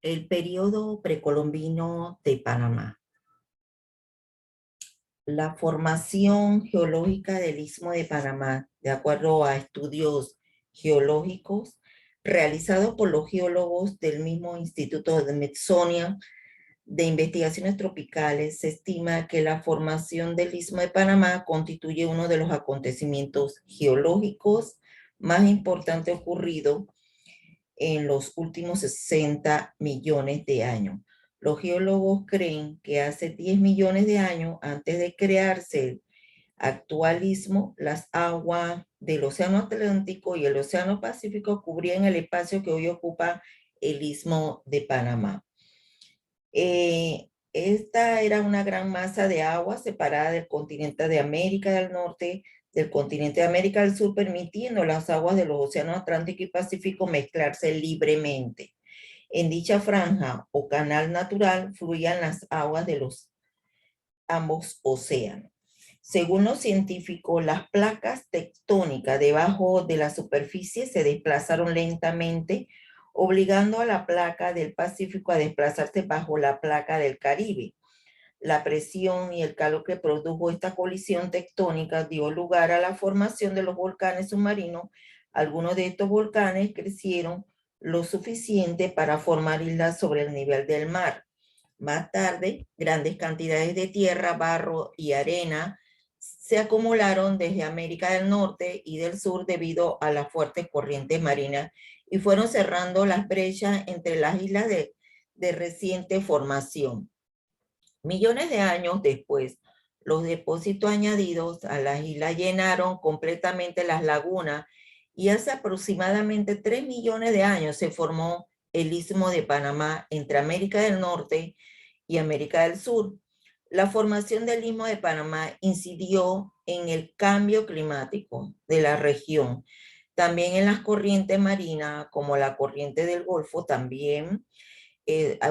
El periodo precolombino de Panamá. La formación geológica del Istmo de Panamá, de acuerdo a estudios geológicos realizados por los geólogos del mismo Instituto de Smithsonian de Investigaciones Tropicales, se estima que la formación del Istmo de Panamá constituye uno de los acontecimientos geológicos más importantes ocurridos en los últimos 60 millones de años. Los geólogos creen que hace 10 millones de años, antes de crearse el actual istmo, las aguas del Océano Atlántico y el Océano Pacífico cubrían el espacio que hoy ocupa el Istmo de Panamá. Esta era una gran masa de agua separada del continente de América del Norte del continente de América del Sur, permitiendo las aguas de los océanos Atlántico y Pacífico mezclarse libremente. En dicha franja o canal natural fluían las aguas de los ambos océanos. Según los científicos, las placas tectónicas debajo de la superficie se desplazaron lentamente, obligando a la placa del Pacífico a desplazarse bajo la placa del Caribe. La presión y el calor que produjo esta colisión tectónica dio lugar a la formación de los volcanes submarinos. Algunos de estos volcanes crecieron lo suficiente para formar islas sobre el nivel del mar. Más tarde, grandes cantidades de tierra, barro y arena se acumularon desde América del Norte y del Sur debido a las fuertes corrientes marinas y fueron cerrando las brechas entre las islas de reciente formación. Millones de años después, los depósitos añadidos a las islas llenaron completamente las lagunas y hace aproximadamente 3 millones de años se formó el Istmo de Panamá entre América del Norte y América del Sur. La formación del Istmo de Panamá incidió en el cambio climático de la región, también en las corrientes marinas como la corriente del Golfo, también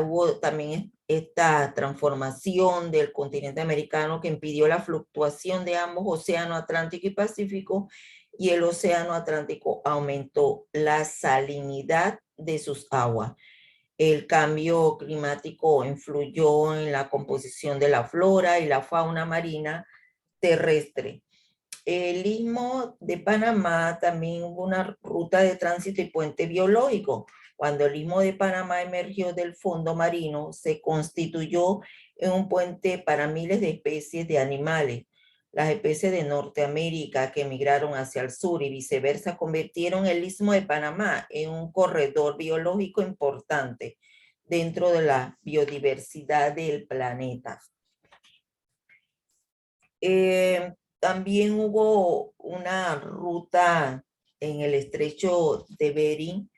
hubo también esta transformación del continente americano que impidió la fluctuación de ambos océanos Atlántico y Pacífico, y el océano Atlántico aumentó la salinidad de sus aguas. El cambio climático influyó en la composición de la flora y la fauna marina terrestre. El Istmo de Panamá también hubo una ruta de tránsito y puente biológico. Cuando el Istmo de Panamá emergió del fondo marino, se constituyó en un puente para miles de especies de animales. Las especies de Norteamérica que emigraron hacia el sur y viceversa convirtieron el Istmo de Panamá en un corredor biológico importante dentro de la biodiversidad del planeta. También hubo una ruta en el estrecho de Bering,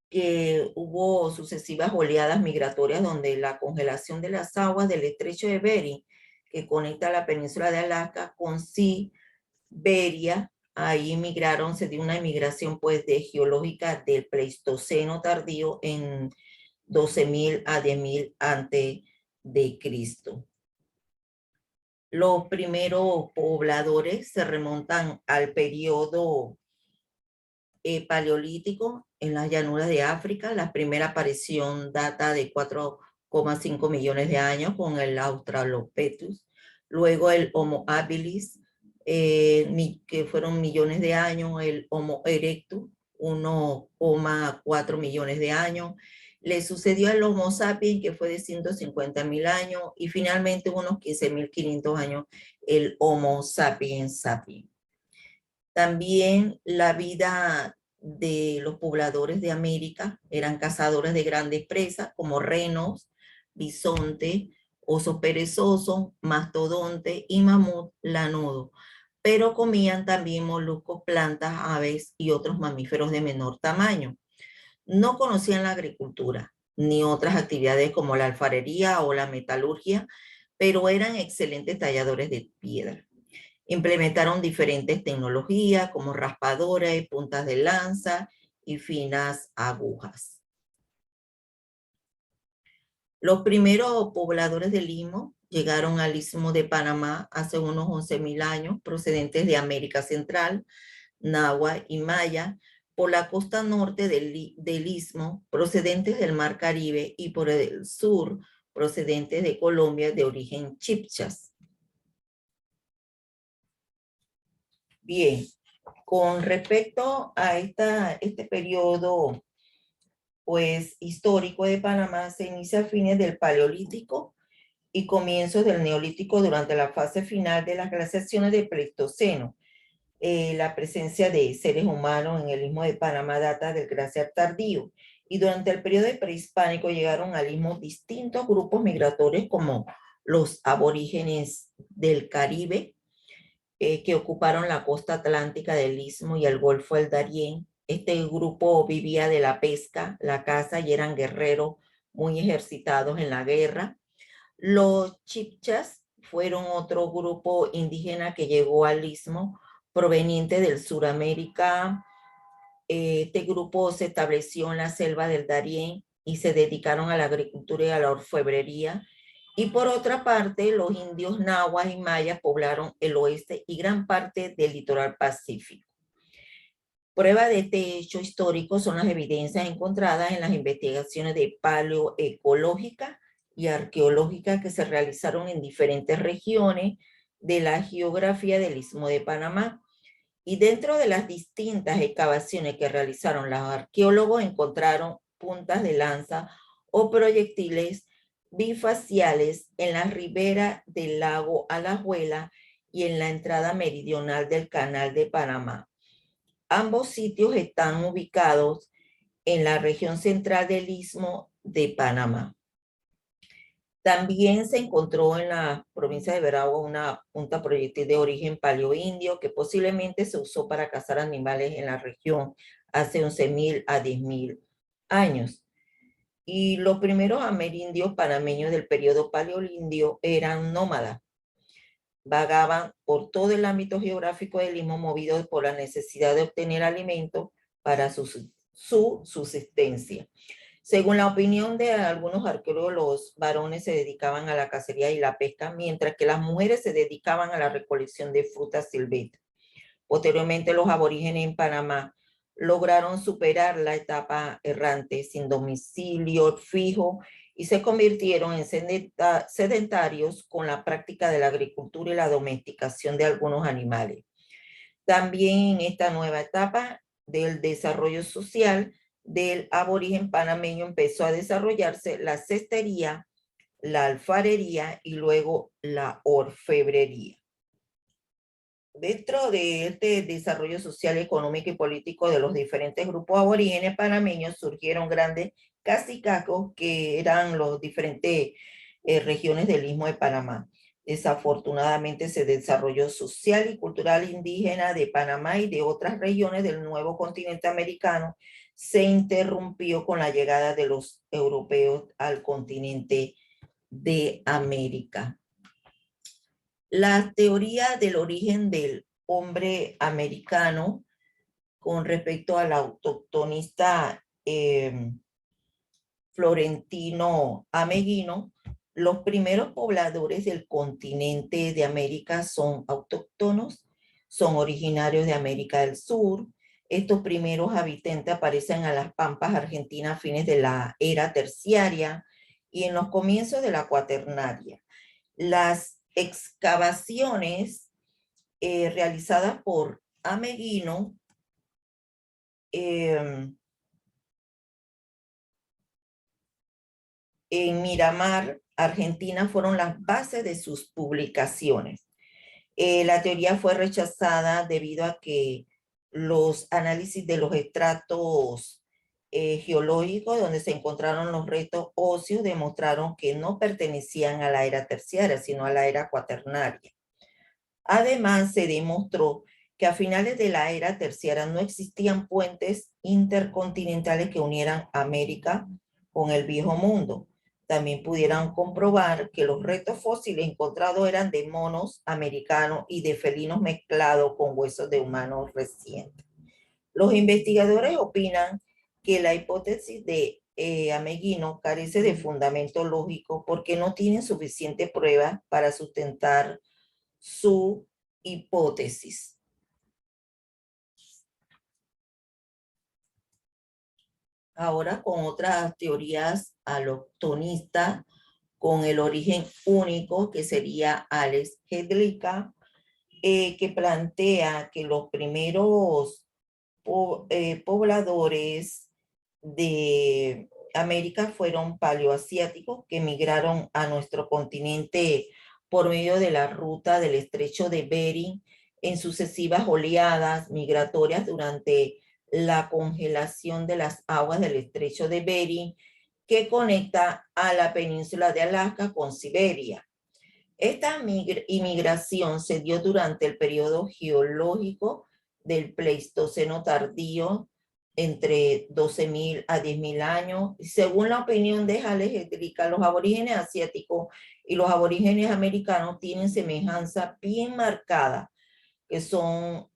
que hubo sucesivas oleadas migratorias donde la congelación de las aguas del estrecho de Bering, que conecta la península de Alaska con Siberia, ahí migraron, se dio una inmigración pues de geológica del Pleistoceno tardío en 12.000 a 10.000 antes de Cristo. Los primeros pobladores se remontan al periodo paleolítico en las llanuras de África. La primera aparición data de 4,5 millones de años con el Australopithecus. Luego el Homo habilis, que fueron millones de años, el Homo erectus, 1,4 millones de años. Le sucedió al Homo sapiens, que fue de 150.000 años, y finalmente unos 15.500 años, el Homo sapiens sapiens. También la vida de los pobladores de América eran cazadores de grandes presas como renos, bisonte, osos perezosos, mastodonte y mamut lanudo, pero comían también moluscos, plantas, aves y otros mamíferos de menor tamaño. No conocían la agricultura ni otras actividades como la alfarería o la metalurgia, pero eran excelentes talladores de piedra. Implementaron diferentes tecnologías como raspadoras y puntas de lanza y finas agujas. Los primeros pobladores del Istmo llegaron al Istmo de Panamá hace unos 11.000 años, procedentes de América Central, Nahua y Maya. por la costa norte del istmo, procedentes del Mar Caribe, y por el sur, procedentes de Colombia de origen chibchas. Bien, con respecto a este periodo pues, histórico de Panamá, se inicia a fines del Paleolítico y comienzos del Neolítico durante la fase final de las glaciaciones del Pleistoceno. La presencia de seres humanos en el istmo de Panamá data del glaciar tardío, y durante el periodo prehispánico llegaron al istmo distintos grupos migratorios como los aborígenes del Caribe, que ocuparon la costa atlántica del istmo y el Golfo del Darién. Este grupo vivía de la pesca, la caza, y eran guerreros muy ejercitados en la guerra. Los chibchas fueron otro grupo indígena que llegó al istmo proveniente del Suramérica. Este grupo se estableció en la selva del Darién y se dedicaron a la agricultura y a la orfebrería. Y por otra parte, los indios nahuas y mayas poblaron el oeste y gran parte del litoral pacífico. Prueba de este hecho histórico son las evidencias encontradas en las investigaciones de paleoecológica y arqueológica que se realizaron en diferentes regiones de la geografía del Istmo de Panamá. Y dentro de las distintas excavaciones que realizaron los arqueólogos encontraron puntas de lanza o proyectiles bifaciales en la ribera del lago Alajuela y en la entrada meridional del Canal de Panamá. Ambos sitios están ubicados en la región central del Istmo de Panamá. También se encontró en la provincia de Veragua una punta proyectil de origen paleoindio que posiblemente se usó para cazar animales en la región hace 11.000 a 10.000 años. Y los primeros amerindios panameños del periodo paleoindio eran nómadas. Vagaban por todo el ámbito geográfico del istmo movidos por la necesidad de obtener alimento para su subsistencia. Según la opinión de algunos arqueólogos, los varones se dedicaban a la cacería y la pesca, mientras que las mujeres se dedicaban a la recolección de frutas silvestres. Posteriormente, los aborígenes en Panamá lograron superar la etapa errante sin domicilio fijo y se convirtieron en sedentarios con la práctica de la agricultura y la domesticación de algunos animales. También en esta nueva etapa del desarrollo social del aborigen panameño empezó a desarrollarse la cestería, la alfarería y luego la orfebrería. Dentro de este desarrollo social, económico y político de los diferentes grupos aborígenes panameños surgieron grandes cacicazgos que eran los diferentes regiones del Istmo de Panamá. Desafortunadamente se desarrolló social y cultural indígena de Panamá y de otras regiones del nuevo continente americano se interrumpió con la llegada de los europeos al continente de América. La teoría del origen del hombre americano con respecto al autoctonista Florentino Ameghino, los primeros pobladores del continente de América son autóctonos, son originarios de América del Sur. Estos primeros habitantes aparecen a las pampas argentinas a fines de la era terciaria y en los comienzos de la cuaternaria. Las excavaciones realizadas por Ameghino en Miramar, Argentina, fueron las bases de sus publicaciones. La teoría fue rechazada debido a que los análisis de los estratos geológicos donde se encontraron los restos óseos demostraron que no pertenecían a la era terciaria, sino a la era cuaternaria. Además, se demostró que a finales de la era terciaria no existían puentes intercontinentales que unieran América con el viejo mundo. También pudieron comprobar que los restos fósiles encontrados eran de monos americanos y de felinos mezclados con huesos de humanos recientes. Los investigadores opinan que la hipótesis de Ameghino carece de fundamento lógico porque no tienen suficiente prueba para sustentar su hipótesis. ahora con otras teorías allochtonistas, con el origen único, que sería Alex Hedlika, que plantea que los primeros pobladores de América fueron paleoasiáticos que migraron a nuestro continente por medio de la ruta del estrecho de Bering en sucesivas oleadas migratorias durante la congelación de las aguas del estrecho de Bering que conecta a la península de Alaska con Siberia. Esta inmigración se dio durante el periodo geológico del Pleistoceno tardío, entre 12.000 a 10.000 años. Según la opinión de Alex Hedlika, los aborígenes asiáticos y los aborígenes americanos tienen semejanza bien marcada, que son,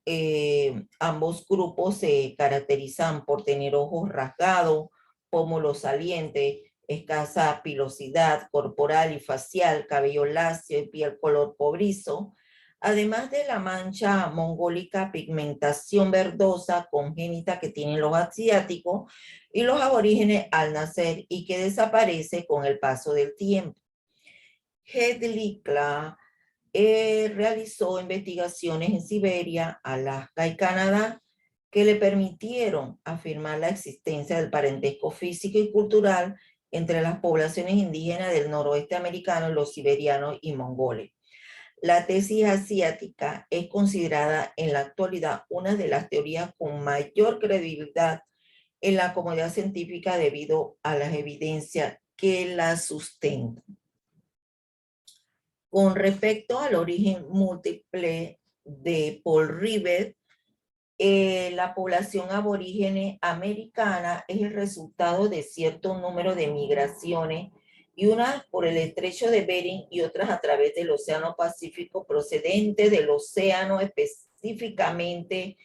ambos grupos se caracterizan por tener ojos rasgados, pómulos salientes, escasa pilosidad corporal y facial, cabello lacio y piel color cobrizo, además de la mancha mongólica, pigmentación verdosa congénita que tienen los asiáticos y los aborígenes al nacer y que desaparece con el paso del tiempo. Hedlika realizó investigaciones en Siberia, Alaska y Canadá que le permitieron afirmar la existencia del parentesco físico y cultural entre las poblaciones indígenas del noroeste americano, los siberianos y mongoles. La tesis asiática es considerada en la actualidad una de las teorías con mayor credibilidad en la comunidad científica debido a las evidencias que la sustentan. Con respecto al origen múltiple de Paul Rivet, la población aborígene americana es el resultado de cierto número de migraciones, y unas por el estrecho de Bering y otras a través del Océano Pacífico procedente del océano, específicamente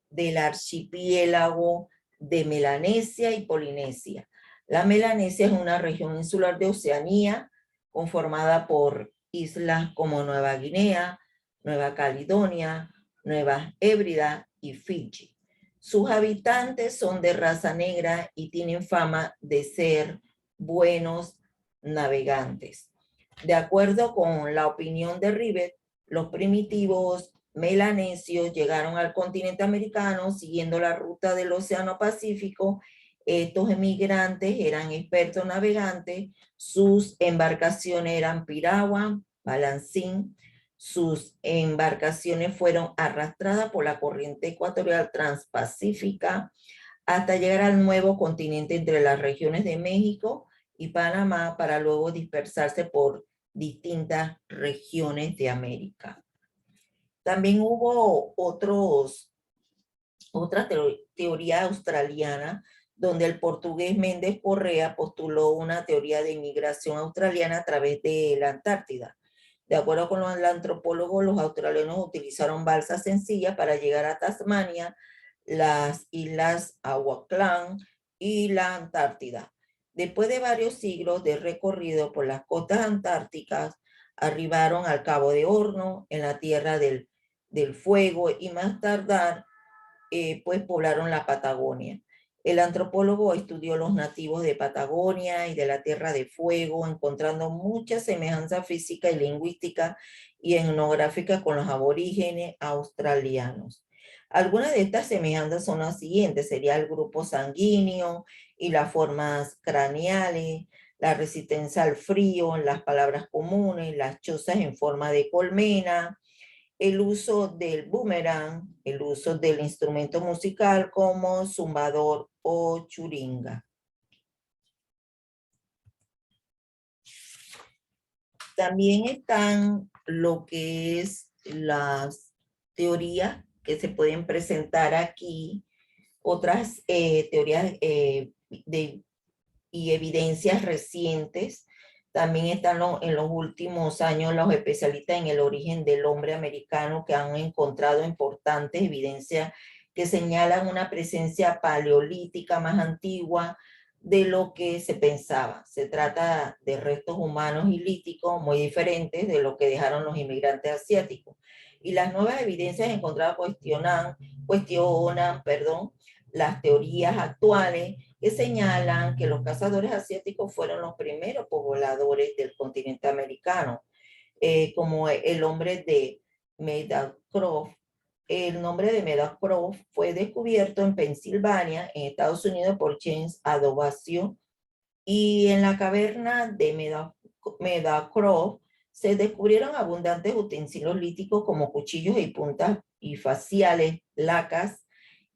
del archipiélago de Melanesia y Polinesia. La Melanesia es una región insular de Oceanía conformada por islas como Nueva Guinea, Nueva Caledonia, Nueva Hébrida y Fiji. Sus habitantes son de raza negra y tienen fama de ser buenos navegantes. De acuerdo con la opinión de Rivet, los primitivos melanesios llegaron al continente americano siguiendo la ruta del Océano Pacífico. Estos emigrantes eran expertos navegantes, sus embarcaciones eran piragua, balancín, sus embarcaciones fueron arrastradas por la corriente ecuatorial transpacífica hasta llegar al nuevo continente entre las regiones de México y Panamá para luego dispersarse por distintas regiones de América. También hubo otra teoría australiana donde el portugués Méndez Correa postuló una teoría de inmigración australiana a través de la Antártida. De acuerdo con el antropólogo, los australianos utilizaron balsas sencillas para llegar a Tasmania, las islas Auckland y la Antártida. Después de varios siglos de recorrido por las costas antárticas, arribaron al Cabo de Horno, en la Tierra del Fuego, y más tardar, pues poblaron la Patagonia. El antropólogo estudió los nativos de Patagonia y de la Tierra de Fuego, encontrando mucha semejanza física y lingüística y etnográfica con los aborígenes australianos. Algunas de estas semejanzas son las siguientes: sería el grupo sanguíneo y las formas craneales, la resistencia al frío, las palabras comunes, las chozas en forma de colmena, el uso del boomerang, el uso del instrumento musical como zumbador o churinga. También están lo que es las teorías que se pueden presentar aquí, otras teorías y evidencias recientes. También están en los últimos años los especialistas en el origen del hombre americano, que han encontrado importantes evidencias que señalan una presencia paleolítica más antigua de lo que se pensaba. Se trata de restos humanos y líticos muy diferentes de lo que dejaron los inmigrantes asiáticos. Y las nuevas evidencias encontradas cuestionan las teorías actuales que señalan que los cazadores asiáticos fueron los primeros pobladores del continente americano, como el hombre de Meadowcroft. El nombre de Meadowcroft fue descubierto en Pensilvania, en Estados Unidos, por James Adobacio, y en la caverna de Meadowcroft se descubrieron abundantes utensilios líticos como cuchillos y puntas y faciales, lacas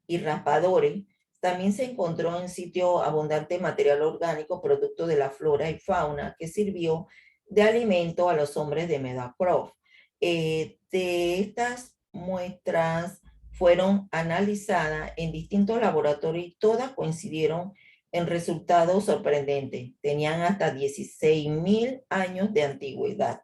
y raspadores. También se encontró en sitio abundante material orgánico producto de la flora y fauna que sirvió de alimento a los hombres de Meadowcroft. De estas muestras fueron analizadas en distintos laboratorios y todas coincidieron en resultados sorprendentes. Tenían hasta 16.000 años de antigüedad.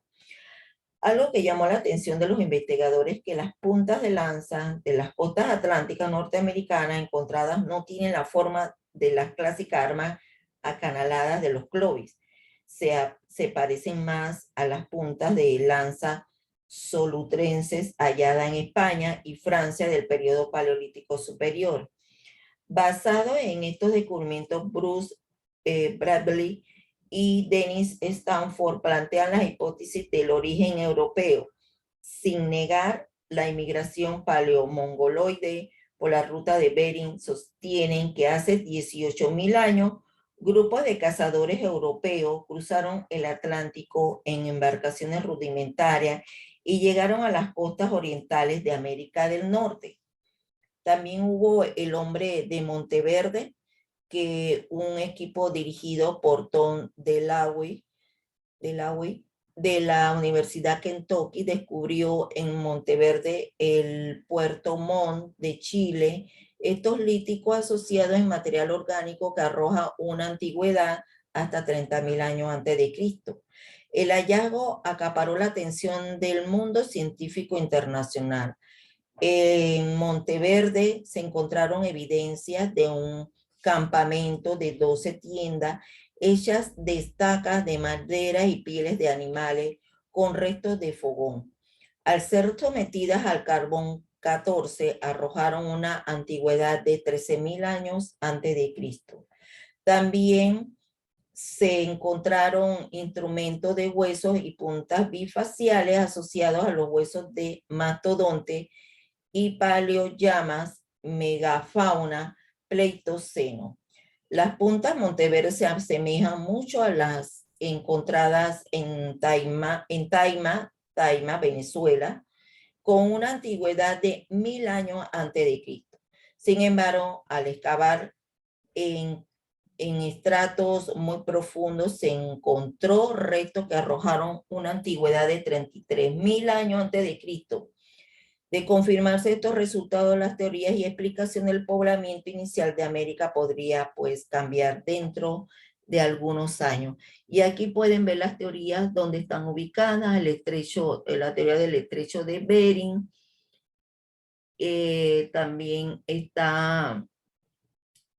Algo que llamó la atención de los investigadores que las puntas de lanza de las costas atlánticas norteamericanas encontradas no tienen la forma de las clásicas armas acanaladas de los clovis. Se parecen más a las puntas de lanza solutrenses halladas en España y Francia del periodo paleolítico superior. Basado en estos descubrimientos, Bruce Bradley y Dennis Stanford plantean las hipótesis del origen europeo, sin negar la inmigración paleomongoloide por la ruta de Bering. Sostienen que hace 18.000 años, grupos de cazadores europeos cruzaron el Atlántico en embarcaciones rudimentarias y llegaron a las costas orientales de América del Norte. También hubo el hombre de Monteverde, que un equipo dirigido por Tom Delahuey de la Universidad Kentucky descubrió en Monteverde, el Puerto Montt de Chile, estos líticos asociados en material orgánico que arroja una antigüedad hasta 30.000 años antes de Cristo. El hallazgo acaparó la atención del mundo científico internacional. En Monteverde se encontraron evidencias de un campamento de 12 tiendas hechas de estacas de madera y pieles de animales con restos de fogón. Al ser sometidas al carbón 14, arrojaron una antigüedad de 13.000 años antes de Cristo. También se encontraron instrumentos de huesos y puntas bifaciales asociados a los huesos de mastodonte y paleoyamas, megafauna, pleistoceno. Las puntas Monteverde se asemejan mucho a las encontradas en Taima, Venezuela, con una antigüedad de 1.000 años antes de Cristo. Sin embargo, al excavar en estratos muy profundos se encontró restos que arrojaron una antigüedad de 33.000 años antes de Cristo. De confirmarse estos resultados, las teorías y explicaciones del poblamiento inicial de América podría pues cambiar dentro de algunos años. Y aquí pueden ver las teorías donde están ubicadas, el estrecho, la teoría del estrecho de Bering. También está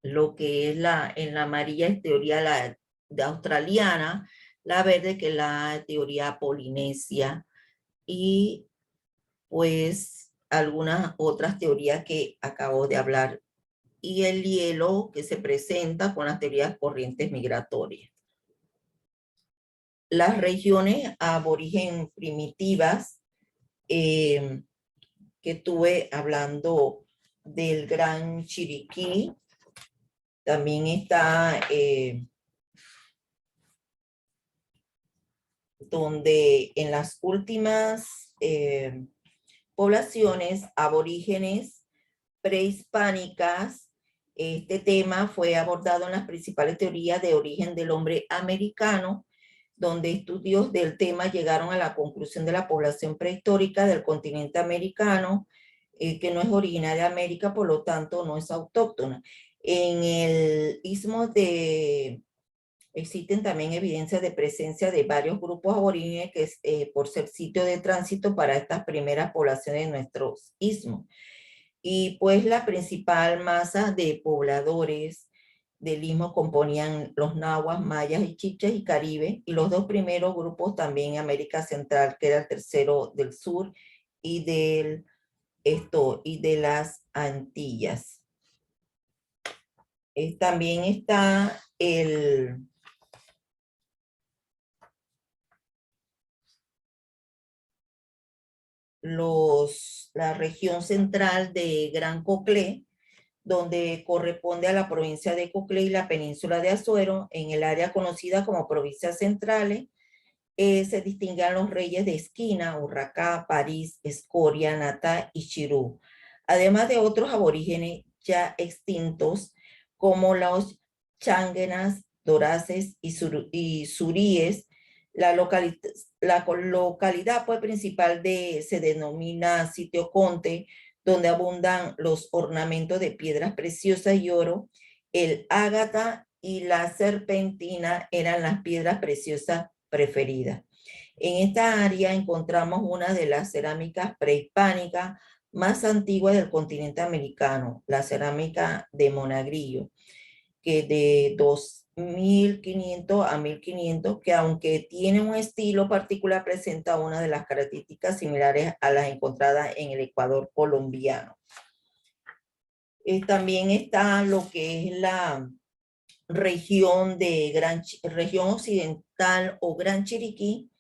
lo que es en la amarilla es teoría de australiana, la verde que es la teoría polinesia y pues algunas otras teorías que acabo de hablar, y el hielo que se presenta con las teorías corrientes migratorias. Las regiones aborigen primitivas que estuve hablando del Gran Chiriquí, también está donde en las últimas poblaciones aborígenes prehispánicas, este tema fue abordado en las principales teorías de origen del hombre americano, donde estudios del tema llegaron a la conclusión de la población prehistórica del continente americano, que no es originaria de América, por lo tanto no es autóctona. En el istmo de existen también evidencias de presencia de varios grupos aborígenes que por ser sitio de tránsito para estas primeras poblaciones de nuestros istmos. Y pues la principal masa de pobladores del istmo componían los nahuas, mayas y chichas y caribe, y los dos primeros grupos también América Central, que era el tercero del sur y y de las Antillas. También está la región central de Gran Coclé, donde corresponde a la provincia de Coclé y la península de Azuero, en el área conocida como provincias centrales. Se distinguían los reyes de Esquina, Urracá, París, Escoria, Natá y Chirú, además de otros aborígenes ya extintos como los Changuenas, Doraces y Suríes. La localidad pues, principal se denomina Sitio Conte, donde abundan los ornamentos de piedras preciosas y oro. El ágata y la serpentina eran las piedras preciosas preferidas. En esta área encontramos una de las cerámicas prehispánicas más antiguas del continente americano, la cerámica de Monagrillo, que de 2500 a 1500, que aunque tiene un estilo particular, presenta una de las características similares a las encontradas en el Ecuador colombiano. También está lo que es la región occidental o Gran Chiriquí,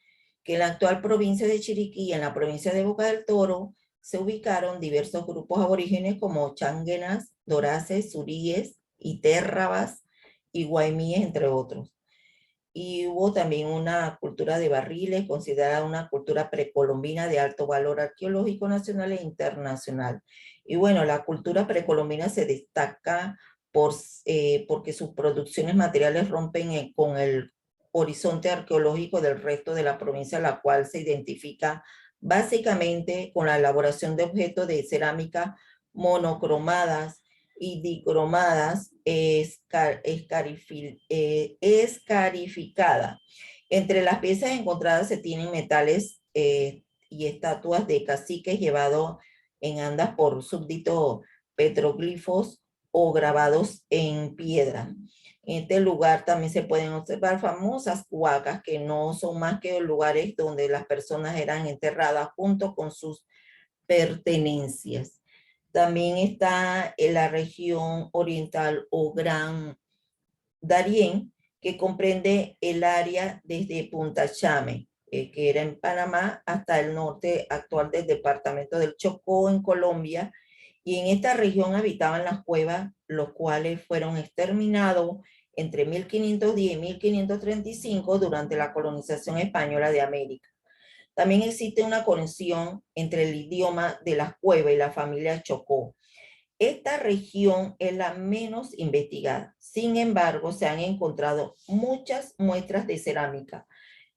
que en la actual provincia de Chiriquí y en la provincia de Boca del Toro se ubicaron diversos grupos aborígenes como changuenas, doraces, suríes, itérrabas y guaymíes, entre otros. Y hubo también una cultura de barriles, considerada una cultura precolombina de alto valor arqueológico nacional e internacional. Y bueno, la cultura precolombina se destaca porque sus producciones materiales rompen con el horizonte arqueológico del resto de la provincia, la cual se identifica básicamente con la elaboración de objetos de cerámica monocromadas y dicromadas escarificadas. Entre las piezas encontradas se tienen metales y estatuas de caciques llevados en andas por súbditos petroglifos o grabados en piedra. En este lugar también se pueden observar famosas huacas que no son más que lugares donde las personas eran enterradas junto con sus pertenencias. También está en la región oriental o Gran Darién, que comprende el área desde Punta Chame, que era en Panamá, hasta el norte actual del departamento del Chocó, en Colombia. Y en esta región habitaban las cuevas, los cuales fueron exterminados entre 1510 y 1535 durante la colonización española de América. También existe una conexión entre el idioma de las cuevas y la familia Chocó. Esta región es la menos investigada. Sin embargo, se han encontrado muchas muestras de cerámica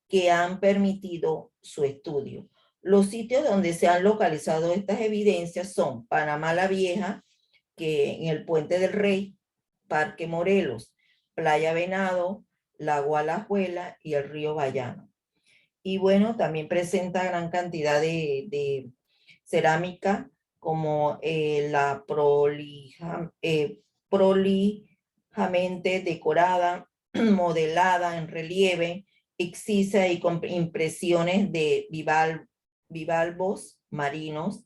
que han permitido su estudio. Los sitios donde se han localizado estas evidencias son Panamá la Vieja, que en el Puente del Rey, Parque Morelos, Playa Venado, Lago Alajuela y el río Bayano. Y bueno, también presenta gran cantidad de cerámica como la prolijamente decorada, modelada en relieve, excisa y con impresiones de bivalvos marinos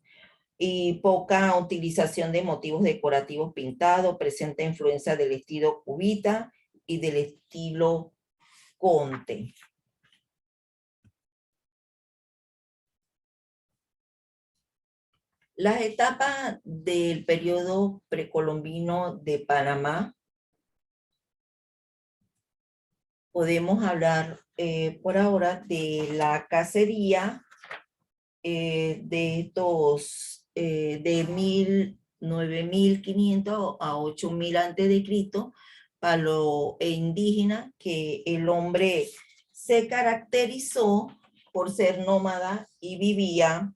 y poca utilización de motivos decorativos pintados, presenta influencia del estilo cubita y del estilo conte. Las etapas del periodo precolombino de Panamá, podemos hablar por ahora de la cacería de de 9500 a 8000 antes de Cristo, para lo indígena, que el hombre se caracterizó por ser nómada y vivía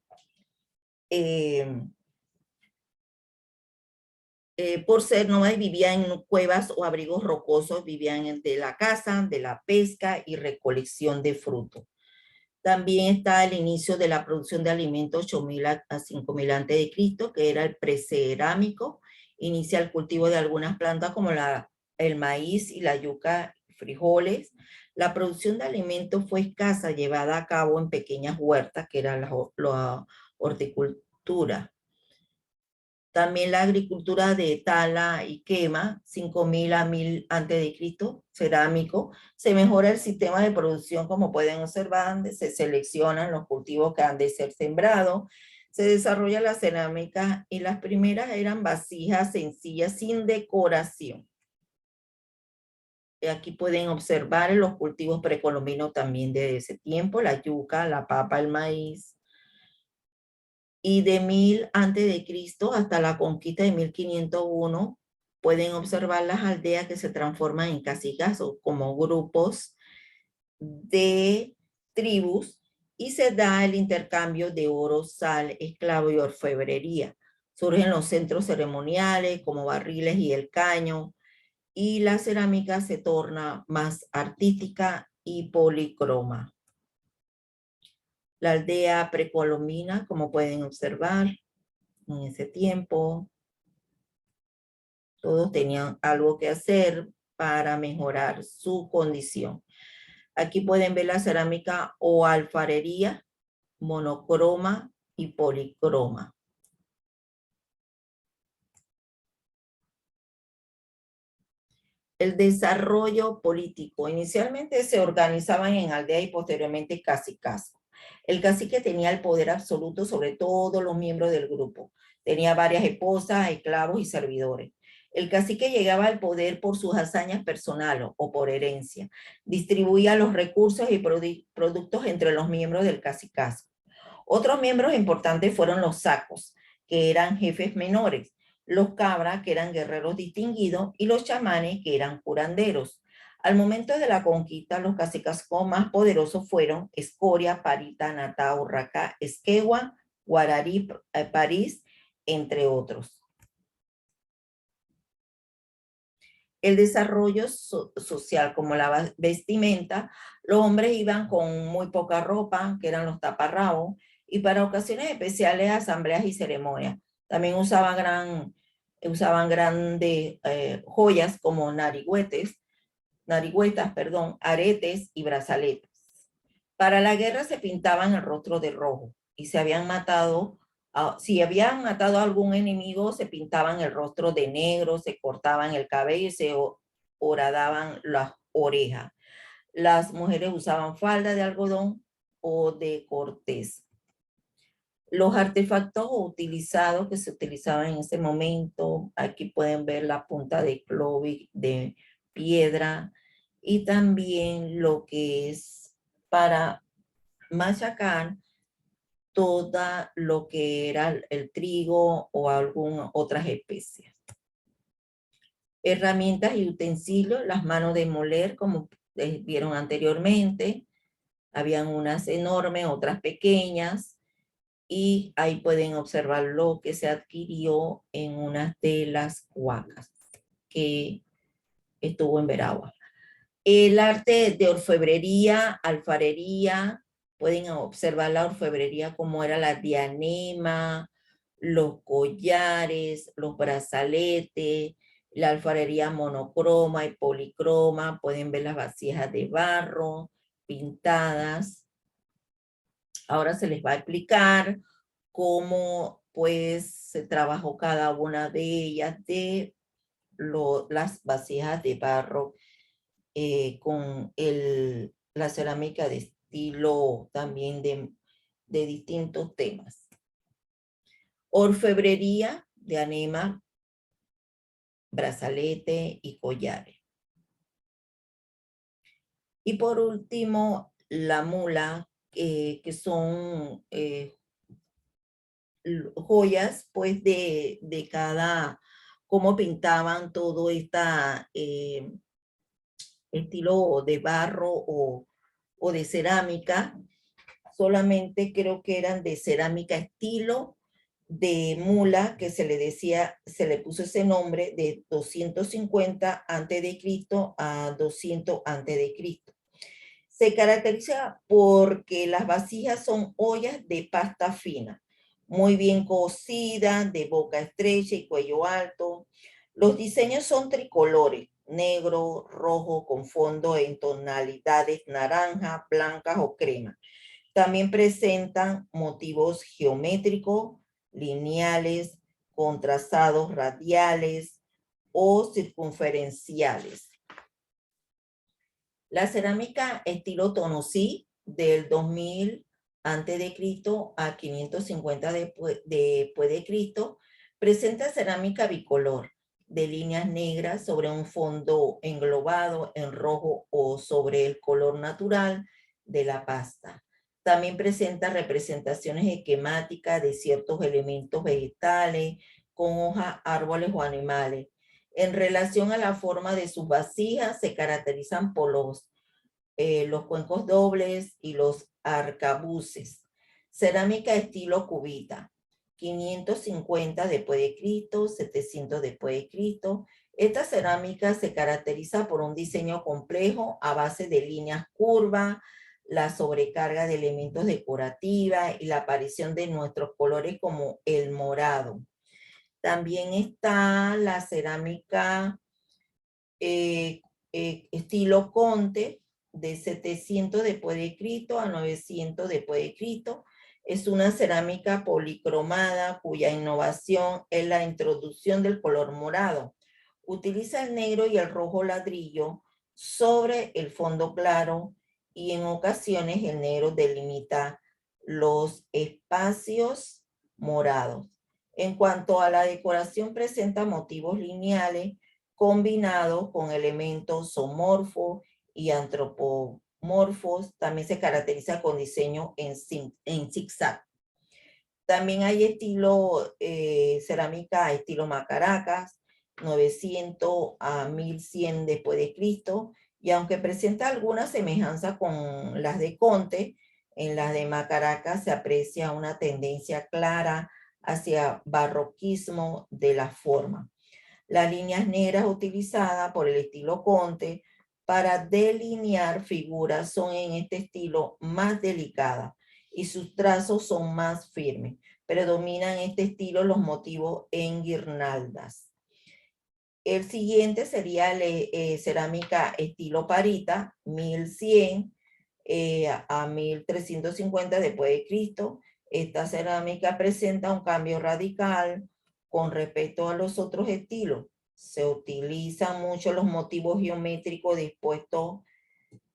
por ser nómadas, vivían en cuevas o abrigos rocosos, vivían de la caza, de la pesca y recolección de frutos. También está el inicio de la producción de alimentos 8000 a 5000 a.C., que era el precerámico. Inicia el cultivo de algunas plantas como el maíz y la yuca, frijoles. La producción de alimentos fue escasa, llevada a cabo en pequeñas huertas, que era la horticultura. También la agricultura de tala y quema, 5000 a 1000 antes de Cristo, cerámico. Se mejora el sistema de producción, como pueden observar, se seleccionan los cultivos que han de ser sembrados. Se desarrolla la cerámica y las primeras eran vasijas sencillas sin decoración. Aquí pueden observar los cultivos precolombinos también de ese tiempo, la yuca, la papa, el maíz. Y de 1000 antes de Cristo hasta la conquista de 1501, pueden observar las aldeas que se transforman en caciques o como grupos de tribus y se da el intercambio de oro, sal, esclavo y orfebrería. Surgen los centros ceremoniales como barriles y el caño y la cerámica se torna más artística y policroma. La aldea precolombina, como pueden observar, en ese tiempo, todos tenían algo que hacer para mejorar su condición. Aquí pueden ver la cerámica o alfarería, monocroma y policroma. El desarrollo político. Inicialmente se organizaban en aldeas y posteriormente cacicazgo. El cacique tenía el poder absoluto sobre todos los miembros del grupo. Tenía varias esposas, esclavos y servidores. El cacique llegaba al poder por sus hazañas personales o por herencia. Distribuía los recursos y productos entre los miembros del cacicazgo. Otros miembros importantes fueron los sacos, que eran jefes menores, los cabras, que eran guerreros distinguidos, y los chamanes, que eran curanderos. Al momento de la conquista, los cacicazgos más poderosos fueron Escoria, Parita, Natá, Urraca, Esquegua, Guararí, París, entre otros. El desarrollo social, como la vestimenta, los hombres iban con muy poca ropa, que eran los taparrabos, y para ocasiones especiales, asambleas y ceremonias. También usaban grandes joyas como narigüetas, aretes y brazaletes. Para la guerra se pintaban el rostro de rojo y si habían matado a algún enemigo, se pintaban el rostro de negro, se cortaban el cabello y se horadaban las orejas. Las mujeres usaban falda de algodón o de corteza. Los artefactos utilizados que se utilizaban en ese momento, aquí pueden ver la punta de clovis de piedra y también lo que es para machacar todo lo que era el trigo o algunas otras especies. Herramientas y utensilios, las manos de moler, como vieron anteriormente, habían unas enormes, otras pequeñas, y ahí pueden observar lo que se adquirió en una de las huacas que estuvo en Veragua. El arte de orfebrería, alfarería, pueden observar la orfebrería como era la diadema, los collares, los brazaletes, la alfarería monocroma y policroma, pueden ver las vasijas de barro pintadas. Ahora se les va a explicar cómo pues se trabajó cada una de ellas de las vasijas de barro con la cerámica de estilo también de distintos temas. Orfebrería de anema, brazalete y collares. Y por último, la mula, que son joyas pues de cada, cómo pintaban todo esta estilo de barro o de cerámica. Solamente creo que eran de cerámica estilo de mula, que se le decía, se le puso ese nombre de 250 antes de Cristo a 200 antes de Cristo. Se caracteriza porque las vasijas son ollas de pasta fina, muy bien cocida, de boca estrecha y cuello alto. Los diseños son tricolores, negro, rojo, con fondo en tonalidades naranja, blancas o crema. También presentan motivos geométricos, lineales, con trazados radiales o circunferenciales. La cerámica estilo Tonosí del 2000 antes de Cristo a 550 después de Cristo presenta cerámica bicolor de líneas negras sobre un fondo englobado en rojo o sobre el color natural de la pasta. También presenta representaciones esquemáticas de ciertos elementos vegetales con hojas, árboles o animales. En relación a la forma de sus vasijas, se caracterizan por los cuencos dobles y los arcabuces. Cerámica estilo cubita, 550 después de Cristo, 700 después de Cristo. Esta cerámica se caracteriza por un diseño complejo a base de líneas curvas, la sobrecarga de elementos decorativos y la aparición de nuestros colores como el morado. También está la cerámica estilo Conte, de 700 después de Cristo a 900 después de Cristo. Es una cerámica policromada cuya innovación es la introducción del color morado. Utiliza el negro y el rojo ladrillo sobre el fondo claro y en ocasiones el negro delimita los espacios morados. En cuanto a la decoración, presenta motivos lineales combinados con elementos zoomorfos y antropomorfos. También se caracteriza con diseño en zigzag. También hay estilo cerámica estilo Macaracas, 900 a 1100 después de Cristo, y aunque presenta alguna semejanza con las de Conte, en las de Macaracas se aprecia una tendencia clara hacia barroquismo de la forma. Las líneas negras utilizadas por el estilo Conte para delinear figuras son en este estilo más delicadas y sus trazos son más firmes. Predominan en este estilo los motivos en guirnaldas. El siguiente sería cerámica estilo Parita, 1100 a 1350 después de Cristo. Esta cerámica presenta un cambio radical con respecto a los otros estilos. Se utilizan mucho los motivos geométricos dispuestos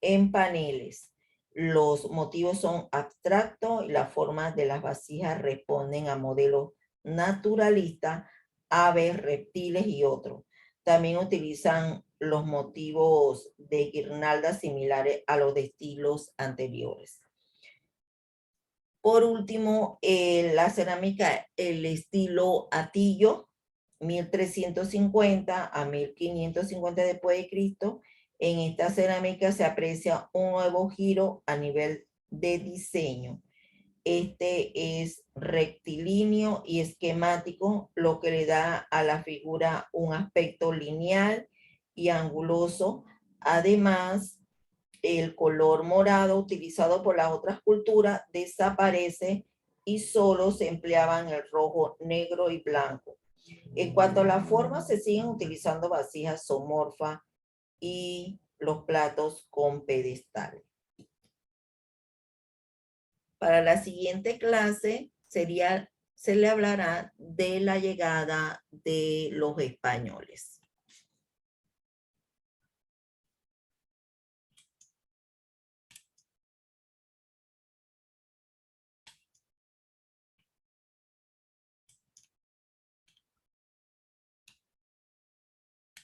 en paneles. Los motivos son abstractos y las formas de las vasijas responden a modelos naturalistas, aves, reptiles y otros. También utilizan los motivos de guirnaldas similares a los de estilos anteriores. Por último, la cerámica, el estilo Atillo, 1350 a 1550 después de Cristo. En esta cerámica se aprecia un nuevo giro a nivel de diseño. Este es rectilíneo y esquemático, lo que le da a la figura un aspecto lineal y anguloso. Además, el color morado utilizado por las otras culturas desaparece y solo se empleaban el rojo, negro y blanco. En cuanto a la forma, se siguen utilizando vasijas zoomorfas y los platos con pedestal. Para la siguiente clase se le hablará de la llegada de los españoles.